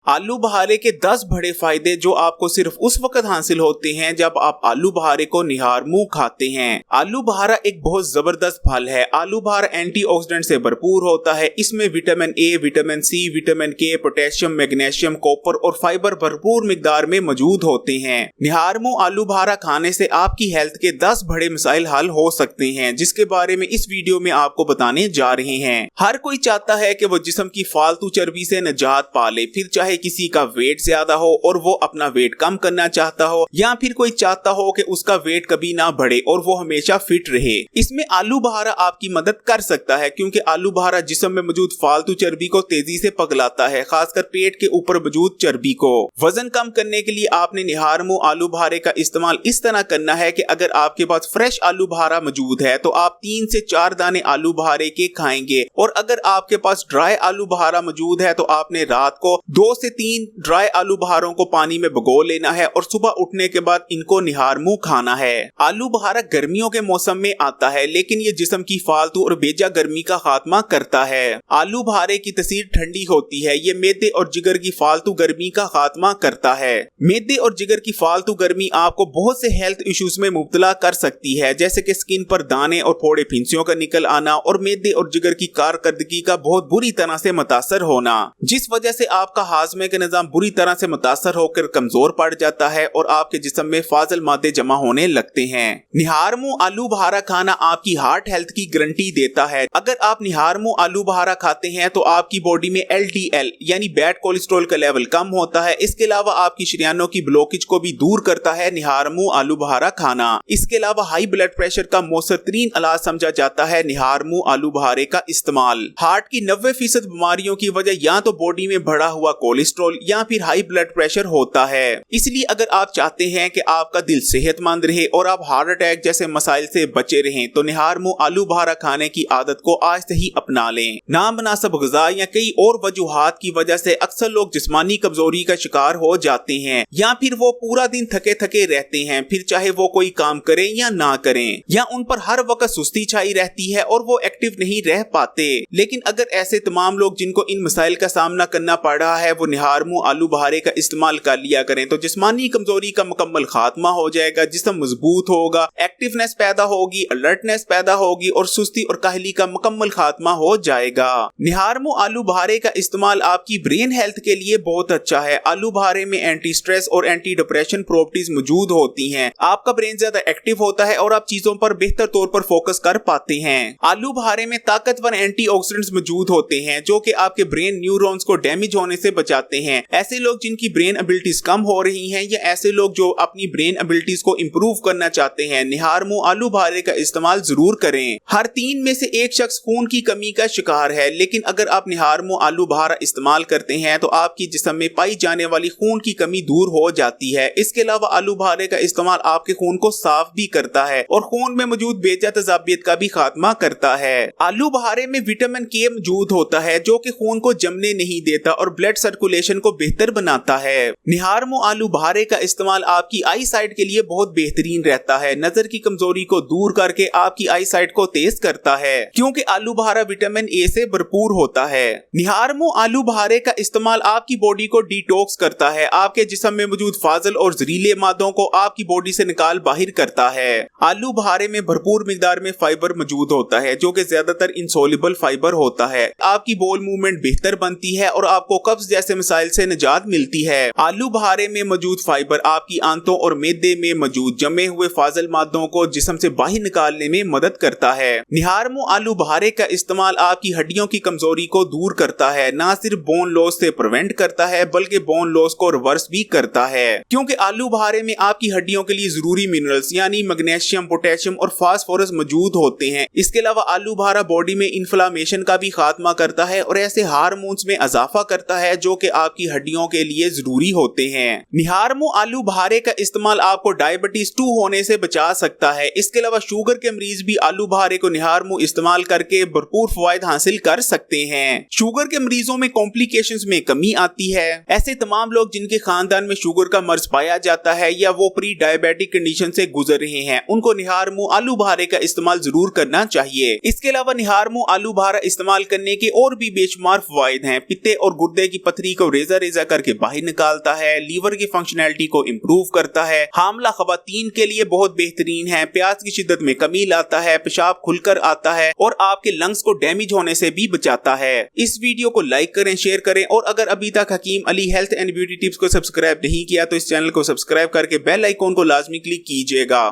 आलू बहारे के 10 बड़े फायदे जो आपको सिर्फ उस वक्त हासिल होते हैं जब आप आलू बहारे को निहार मुंह खाते हैं। आलू बहारा एक बहुत जबरदस्त फल है। आलू बहारा एंटीऑक्सीडेंट से भरपूर होता है। इसमें vitamin A, vitamin C, vitamin K, potassium, magnesium, copper और फाइबर भरपूर मिकदार में मौजूद होते हैं। निहार मुंह आलू बहारा खाने से आपकी हेल्थ के 10 बड़े मसाइल हल हो सकते हैं, जिसके बारे में इस वीडियो में आपको बताने जा रहे हैं। हर कोई चाहता है कि वो जिस्म की फालतू चर्बी से निजात पा ले, फिर चाहे किसी का वेट ज्यादा हो और वो अपना वेट कम करना चाहता हो, या फिर कोई चाहता हो कि उसका वेट कभी ना बढ़े और वो हमेशा फिट रहे। इसमें आलू बहारा आपकी मदद कर सकता है, क्योंकि आलू बहारा जिस्म में मौजूद फालतू चर्बी को तेजी से पगलाता है, खासकर पेट के ऊपर मौजूद चर्बी को। वजन कम करने के लिए आपने निहार मुंह आलू बहारे का इस्तेमाल इस तरह करना है कि अगर आपके पास फ्रेश आलू बहारा मौजूद है तो आप 3 से 4 दाने आलू बहारे के खाएंगे, और अगर आपके पास ड्राई आलू बहारा मौजूद है तो आपने रात को 2 से 3 ड्राई आलू बहारों को पानी में भिगो लेना है और सुबह उठने के बाद इनको निहार मुंह खाना है। आलू बहारा गर्मियों के मौसम में आता है, लेकिन ये जिस्म की फालतू और बेजा गर्मी का खात्मा करता है। आलू बहारे की तसीर ठंडी होती है। ये मैदे और जिगर की फालतू गर्मी का खात्मा करता है। मैदे और जिगर की फालतू गर्मी आपको बहुत से हेल्थ इश्यूज में मुब्तला कर सकती है, जैसे कि स्किन पर दाने और फोड़े फिंसियों का निकल आना और मैदे और जिगर की कारकर्दगी का बहुत बुरी तरह से मुतासर होना, जिस वजह से आपका हाजमे का निजाम बुरी तरह से मुतासर होकर कमजोर पड़ जाता है और आपके जिस्म में फाजिल मादे जमा होने लगते हैं। निहार मुंह आलू बहारा खाना आपकी हार्ट हेल्थ की गारंटी देता है। अगर आप निहार मुंह आलू बहारा खाते हैं तो आपकी बॉडी में LDL यानी बैड कोलेस्ट्रॉल का लेवल कम होता है। इसके अलावा आपकी शरीयानों की ब्लॉकेज को भी दूर करता है निहार मुंह आलू बहारा खाना। इसके अलावा हाई ब्लड प्रेशर का मौसर तरीन इलाज समझा जाता है निहार मुंह आलू बहारे का इस्तेमाल। हार्ट की 90% बीमारियों की वजह या तो बॉडी में बढ़ा हुआ कोलेस्ट्रॉल या फिर हाई ब्लड प्रेशर होता है। इसलिए अगर आप चाहते हैं कि आपका दिल सेहतमंद रहे और आप हार्ट अटैक जैसे मसाइल से बचे रहें, तो निहार मुंह आलू बहारा खाने की आदत को आज से ही अपना लें। नामुनासिब ग़िज़ा या कई और वजूहात की वजह से अक्सर लोग जिस्मानी कमजोरी का शिकार हो जाते हैं, या फिर वो पूरा दिन थके थके रहते हैं, फिर चाहे वो कोई काम करें या ना करें, या उन पर हर वक्त सुस्ती छाई रहती है और वो एक्टिव नहीं रह पाते। लेकिन अगर ऐसे तमाम लोग जिनको इन मसाइल का सामना करना पड़ रहा है वो निहार मुंह आलू बहारे का इस्तेमाल कर लिया करें, तो जिस्मानी कमजोरी का मुकम्मल खात्मा हो जाएगा, जिस्म मजबूत होगा, एक्टिवनेस पैदा होगी, अलर्टनेस पैदा होगी और सुस्ती और काहली का मुकम्मल खात्मा हो जाएगा। निहार मुंह आलू बहारे का इस्तेमाल आपकी ब्रेन हेल्थ के लिए बहुत अच्छा है। आलू बहारे में एंटी स्ट्रेस और एंटी डिप्रेशन प्रॉपर्टीज मौजूद होती हैं। आपका ब्रेन ज्यादा एक्टिव होता है और आप चीजों पर बेहतर तौर पर फोकस कर पाते हैं। आलू बहारे में ताकतवर एंटीऑक्सीडेंट्स मौजूद होते हैं जो कि आपके ब्रेन न्यूरॉन्स को डैमेज होने से बचाते हैं। ऐसे लोग जिनकी ब्रेन एबिलिटीज कम हो रही हैं या ऐसे लोग जो अपनी ब्रेन एबिलिटीज को इंप्रूव करना चाहते हैं, निहार मुंह आलू बहारे का इस्तेमाल जरूर करें। हर 3 में से 1 शख्स खून की कमी का शिकार है, लेकिन अगर आप निहार मुंह आलू बहारा इस्तेमाल करते हैं तो आपकी जिस्म में पाई जाने वाली खून की कमी दूर हो जाती है। इसके अलावा आलू बहारे का इस्तेमाल आपके खून को साफ भी करता है और खून में मौजूद बेजा तेजाबियत का भी खात्मा करता है। आलू बहारे में विटामिन के मौजूद होता है जो कि खून को जमने नहीं देता और ब्लड सर्कुलेशन को बेहतर बनाता है। निहार मुंह आलू बहारे का इस्तेमाल आपकी आई साइट के लिए बहुत बेहतरीन रहता है। नजर की कमजोरी को दूर करके आपकी आई साइट को तेज करता है, क्योंकि आलू बहारा विटामिन ए से भरपूर होता है। निहार मुंह आलू बहारे का इस्तेमाल आपकी बॉडी को डिटॉक्स करता है, आपके जिस्म में मौजूद फाजिल और जहरीले मादों को आपकी बॉडी से निकाल बाहर करता है। आलू बहारे में भरपूर मिकदार में फाइबर मौजूद होता है जो कि ज्यादातर इंसॉल्युबल फाइबर होता है। आपकी बोल मूवमेंट बेहतर बनती है और आपको कब्ज जैसे मसाइल से निजात मिलती है। आलू बहारे में मौजूद फाइबर आपकी आंतों और मैदे में मौजूद जमे हुए फाजिल मादों को जिस्म से बाहर निकालने में मदद करता है। निहार मुंह आलू बहारे का इस्तेमाल आपकी हड्डियों की कमजोरी को दूर करता है, ना सिर्फ बोन लॉस से प्रिवेंट करता है बल्कि बोन लॉस को रिवर्स भी करता है, क्योंकि आलू बहारे में आपकी हड्डियों के लिए जरूरी मिनरल्स यानी मैग्नीशियम, पोटेशियम और फास्फोरस मौजूद होते हैं। इसके अलावा आलू बहारा बॉडी में इन्फ्लामेशन का भी खात्मा करता है और ऐसे हार्मोन्स में इजाफा करता है जो कि आपकी हड्डियों के लिए जरूरी होते हैं। निहार मुंह आलू बहारे का इस्तेमाल आपको डायबिटीज 2 होने से बचा सकता है। इसके अलावा शुगर के मरीज भी आलू बहारे को निहार मुंह इस्तेमाल करके भरपूर फवायद हासिल कर सकते हैं। शुगर के मरीजों में कॉम्प्लिकेशंस में कमी आती है। ऐसे तमाम लोग जिनके खानदान में शुगर का मर्ज पाया जाता है या वो प्री डायबिटिक कंडीशन से गुजर रहे हैं, उनको निहार मुंह आलू बहारे का इस्तेमाल जरूर करना चाहिए। इसके अलावा निहार मुंह आलू बहारा इस्तेमाल करने के और भी बेशुमार फवायद हैं। पित्ते और गुर्दे की पथरी एसिडिटी को रेजा रेजा करके बाहर निकालता है, लीवर की फंक्शनैलिटी को इम्प्रूव करता है, हामला खवातीन के लिए बहुत बेहतरीन है, प्यास की शिद्दत में कमी लाता है, पेशाब खुलकर आता है और आपके लंग्स को डैमेज होने से भी बचाता है। इस वीडियो को लाइक करें, शेयर करें और अगर अभी तक Hakim Ali health and beauty tips को सब्सक्राइब नहीं किया तो इस चैनल को सब्सक्राइब करके बेल आइकॉन को लाजमी क्लिक कीजिएगा।